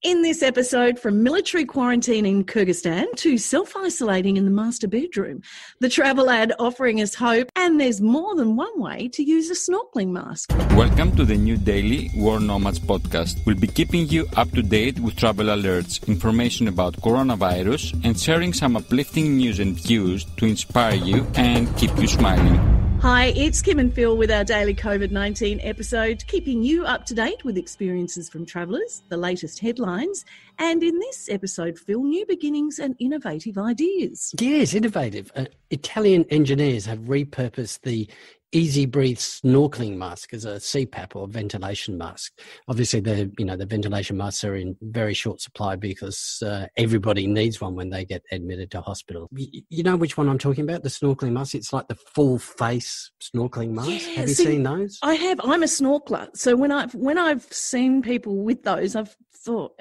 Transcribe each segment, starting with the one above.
In this episode, from military quarantine in Kyrgyzstan to self-isolating in the master bedroom, the travel ad offering us hope, and there's more than one way to use a snorkelling mask. Welcome to the new daily World Nomads Podcast. We'll be keeping you up to date with travel alerts, information about coronavirus, and sharing some uplifting news and views to inspire you and keep you smiling. Hi, it's Kim and Phil with our daily COVID-19 episode, keeping you up to date with experiences from travellers, the latest headlines, and in this episode, Phil, new beginnings and innovative ideas. Yes, innovative. Italian engineers have repurposed the Easy Breathe snorkelling mask as a CPAP or ventilation mask. Obviously, the ventilation masks are in very short supply because everybody needs one when they get admitted to hospital. You know which one I'm talking about? The snorkelling mask. It's like the full face snorkelling mask. Yeah, have you seen those? I have. I'm a snorkeler, so when I've seen people with those, I've thought,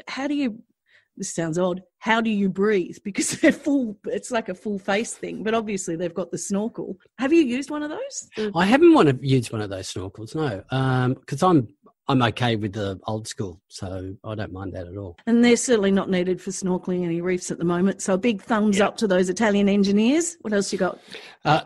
this sounds odd, how do you breathe? Because they're full, it's like a full face thing, but obviously they've got the snorkel. Have you used one of those? I haven't used one of those snorkels, no, because I'm okay with the old school, so I don't mind that at all. And they're certainly not needed for snorkelling any reefs at the moment, so a big thumbs up to those Italian engineers. What else you got?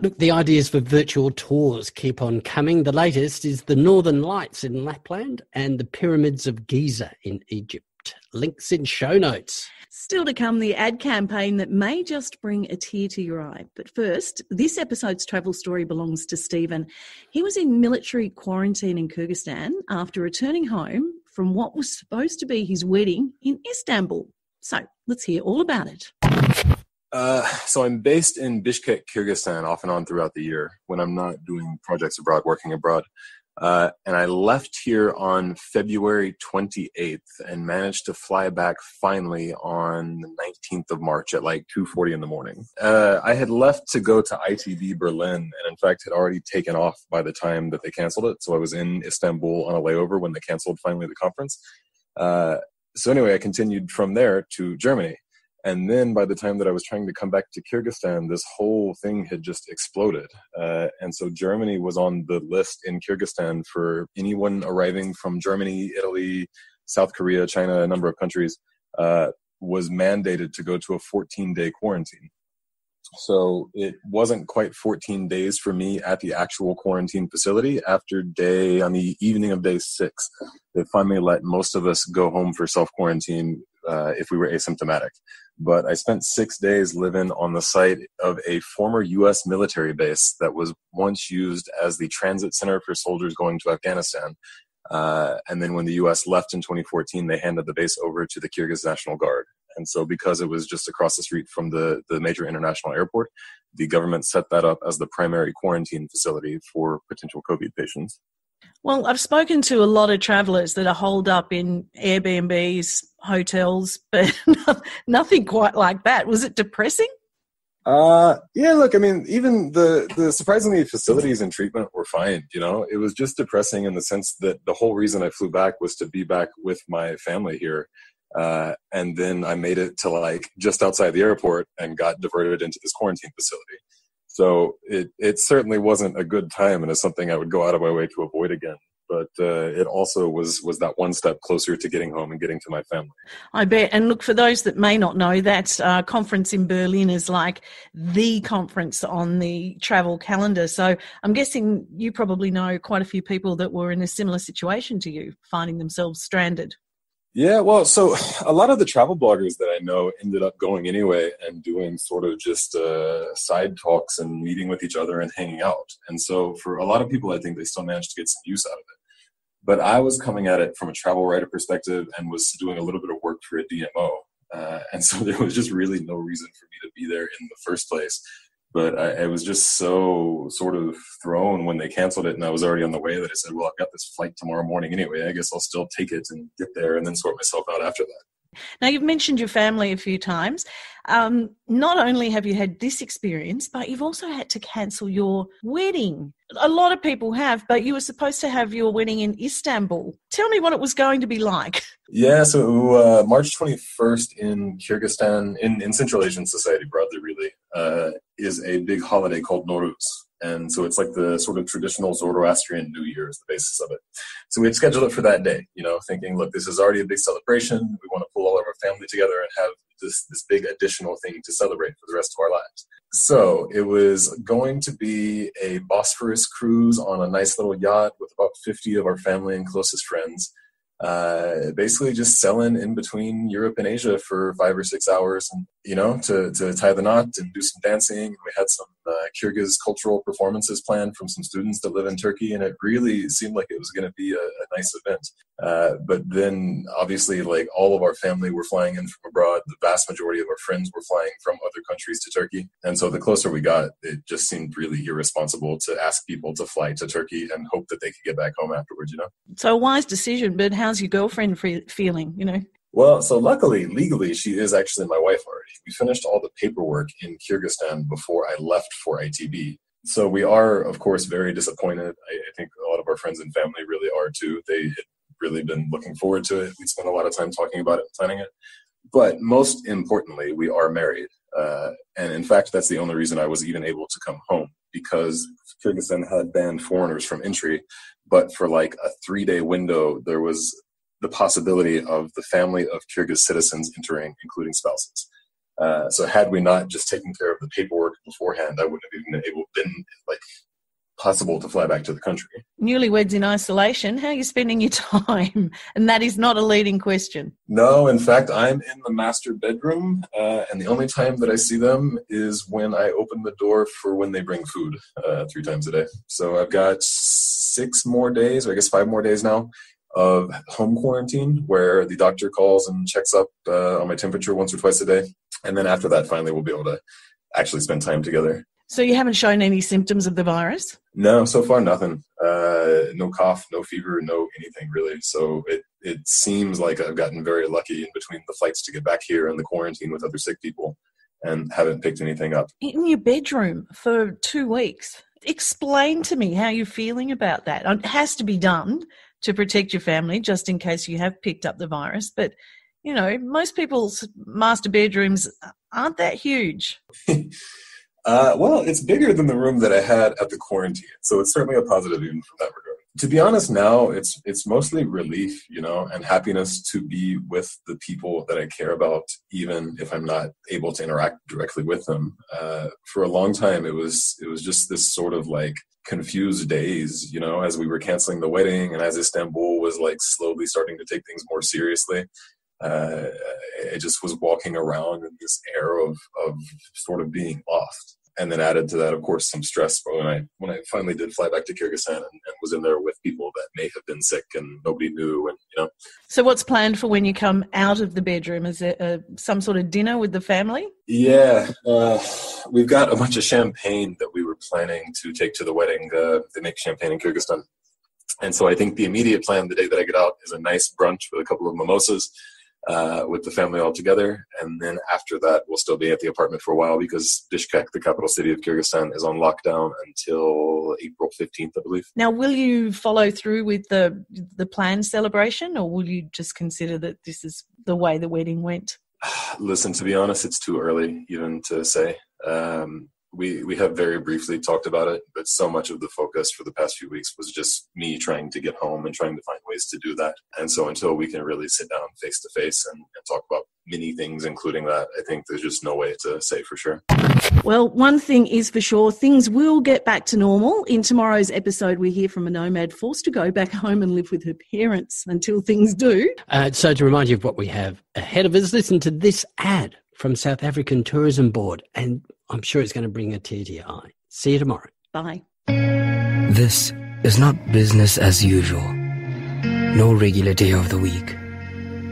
Look, the ideas for virtual tours keep on coming. The latest is the Northern Lights in Lapland and the Pyramids of Giza in Egypt. Links in show notes. Still to come, the ad campaign that may just bring a tear to your eye. But first, this episode's travel story belongs to Stephen. He was in military quarantine in Kyrgyzstan after returning home from what was supposed to be his wedding in Istanbul. So let's hear all about it. So I'm based in Bishkek, Kyrgyzstan, off and on throughout the year when I'm not doing projects abroad, working abroad. And I left here on February 28th and managed to fly back finally on the 19th of March at like 2:40 in the morning. I had left to go to ITB Berlin and in fact had already taken off by the time that they canceled it. So I was in Istanbul on a layover when they canceled finally the conference. So anyway, I continued from there to Germany. And then by the time that I was trying to come back to Kyrgyzstan, this whole thing had just exploded. And so Germany was on the list in Kyrgyzstan for anyone arriving from Germany, Italy, South Korea, China, a number of countries, was mandated to go to a 14-day quarantine. So it wasn't quite 14 days for me at the actual quarantine facility. On the evening of day 6, they finally let most of us go home for self-quarantine if we were asymptomatic. But I spent 6 days living on the site of a former U.S. military base that was once used as the transit center for soldiers going to Afghanistan. And then when the U.S. left in 2014, they handed the base over to the Kyrgyz National Guard. And so because it was just across the street from the major international airport, the government set that up as the primary quarantine facility for potential COVID patients. Well, I've spoken to a lot of travellers that are holed up in Airbnbs, hotels, but nothing quite like that. Was it depressing? Yeah, look, I mean, even the surprisingly facilities and treatment were fine, It was just depressing in the sense that the whole reason I flew back was to be back with my family here. And then I made it to like just outside the airport and got diverted into this quarantine facility. So it certainly wasn't a good time, and it's something I would go out of my way to avoid again. But it also was that one step closer to getting home and getting to my family. I bet. And look, for those that may not know, that conference in Berlin is like the conference on the travel calendar. So I'm guessing you probably know quite a few people that were in a similar situation to you, finding themselves stranded. Yeah, well, so a lot of the travel bloggers that I know ended up going anyway and doing sort of just side talks and meeting with each other and hanging out. And so for a lot of people, I think they still managed to get some use out of it. But I was coming at it from a travel writer perspective and was doing a little bit of work for a DMO. And so there was just really no reason for me to be there in the first place. But I was just so sort of thrown when they canceled it and I was already on the way that I said, well, I've got this flight tomorrow morning anyway. I guess I'll still take it and get there and then sort myself out after that. Now, you've mentioned your family a few times. Not only have you had this experience, but you've also had to cancel your wedding. A lot of people have, but you were supposed to have your wedding in Istanbul. Tell me what it was going to be like. Yeah, so March 21st in Kyrgyzstan, in Central Asian society broadly really, is a big holiday called Nowruz. And so it's like the sort of traditional Zoroastrian New Year is the basis of it. So we had scheduled it for that day, thinking, look, this is already a big celebration. We want to pull all of our family together and have this big additional thing to celebrate for the rest of our lives. So it was going to be a Bosphorus cruise on a nice little yacht with about 50 of our family and closest friends. Basically just selling in between Europe and Asia for 5 or 6 hours, and to tie the knot and do some dancing. We had some Kyrgyz cultural performances planned from some students that live in Turkey, and it really seemed like it was going to be a nice event. But then obviously, like, all of our family were flying in from abroad. The vast majority of our friends were flying from other countries to Turkey. And so the closer we got, it just seemed really irresponsible to ask people to fly to Turkey and hope that they could get back home afterwards, So a wise decision, but how's your girlfriend feeling, Well, so luckily, legally, she is actually my wife already. We finished all the paperwork in Kyrgyzstan before I left for ITB. So we are, of course, very disappointed. I think a lot of our friends and family really are too. They had really been looking forward to it. We spent a lot of time talking about it and planning it. But most importantly, we are married. And in fact, that's the only reason I was even able to come home, because Kyrgyzstan had banned foreigners from entry. But for like a 3-day window, there was the possibility of the family of Kyrgyz citizens entering, including spouses. So had we not just taken care of the paperwork beforehand, I wouldn't have even been possible to fly back to the country. Newlyweds in isolation, how are you spending your time? And that is not a leading question. No, in fact, I'm in the master bedroom, and the only time that I see them is when I open the door for when they bring food 3 times a day. So I've got 6 more days, or I guess 5 more days now, of home quarantine, where the doctor calls and checks up on my temperature once or twice a day. And then after that, finally, we'll be able to actually spend time together. So you haven't shown any symptoms of the virus? No, so far nothing. No cough, no fever, no anything really. So it seems like I've gotten very lucky in between the flights to get back here and the quarantine with other sick people, and haven't picked anything up. In your bedroom for 2 weeks. Explain to me how you're feeling about that. It has to be done to protect your family, just in case you have picked up the virus. But, most people's master bedrooms aren't that huge. Well, it's bigger than the room that I had at the quarantine. So it's certainly a positive even from that regard. To be honest, now it's mostly relief, and happiness to be with the people that I care about, even if I'm not able to interact directly with them. For a long time, it was just this sort of like confused days, as we were canceling the wedding and as Istanbul was like slowly starting to take things more seriously. I just was walking around in this air of sort of being lost. And then added to that, of course, some stress when I finally did fly back to Kyrgyzstan and was in there with people that may have been sick and nobody knew. And So what's planned for when you come out of the bedroom? Is it some sort of dinner with the family? Yeah, we've got a bunch of champagne that we were planning to take to the wedding. They make champagne in Kyrgyzstan. And so I think the immediate plan the day that I get out is a nice brunch with a couple of mimosas with the family all together. And then after that, we'll still be at the apartment for a while because Bishkek, the capital city of Kyrgyzstan, is on lockdown until April 15th, I believe. Now, will you follow through with the planned celebration, or will you just consider that this is the way the wedding went? Listen, to be honest, it's too early even to say. We have very briefly talked about it, but so much of the focus for the past few weeks was just me trying to get home and trying to find ways to do that. And so until we can really sit down face to face and talk about many things, including that, I think there's just no way to say for sure. Well, one thing is for sure, things will get back to normal. In tomorrow's episode, we hear from a nomad forced to go back home and live with her parents until things do. So to remind you of what we have ahead of us, listen to this ad from South African Tourism Board, and I'm sure it's going to bring a tear to your eye. See you tomorrow. Bye. This is not business as usual. No regular day of the week.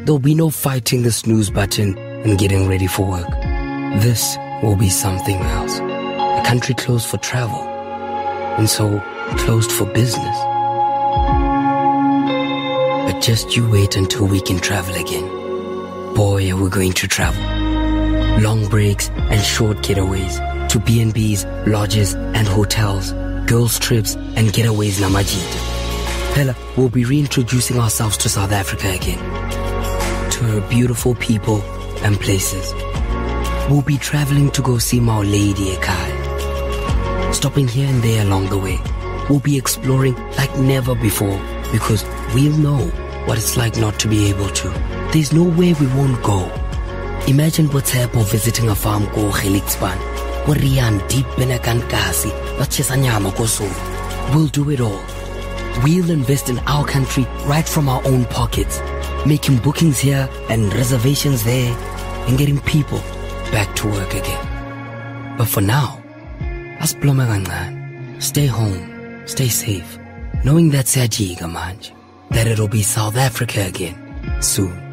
There'll be no fighting the snooze button and getting ready for work. This will be something else. A country closed for travel, and so closed for business. But just you wait until we can travel again. Boy, are we going to travel. Long breaks and short getaways to B&Bs, lodges and hotels, girls' trips and getaways Namajita. Hella, we'll be reintroducing ourselves to South Africa again, to her beautiful people and places. We'll be traveling to go see my lady Ekai. stopping here and there along the way. We'll be exploring like never before because we'll know what it's like not to be able to. There's nowhere we won't go. Imagine what's happening visiting a farm called Kyrgyzstan. Deep in a kankasi, we'll do it all. We'll invest in our country right from our own pockets, making bookings here and reservations there, and getting people back to work again. But for now, stay home, stay safe, knowing that it'll be South Africa again soon.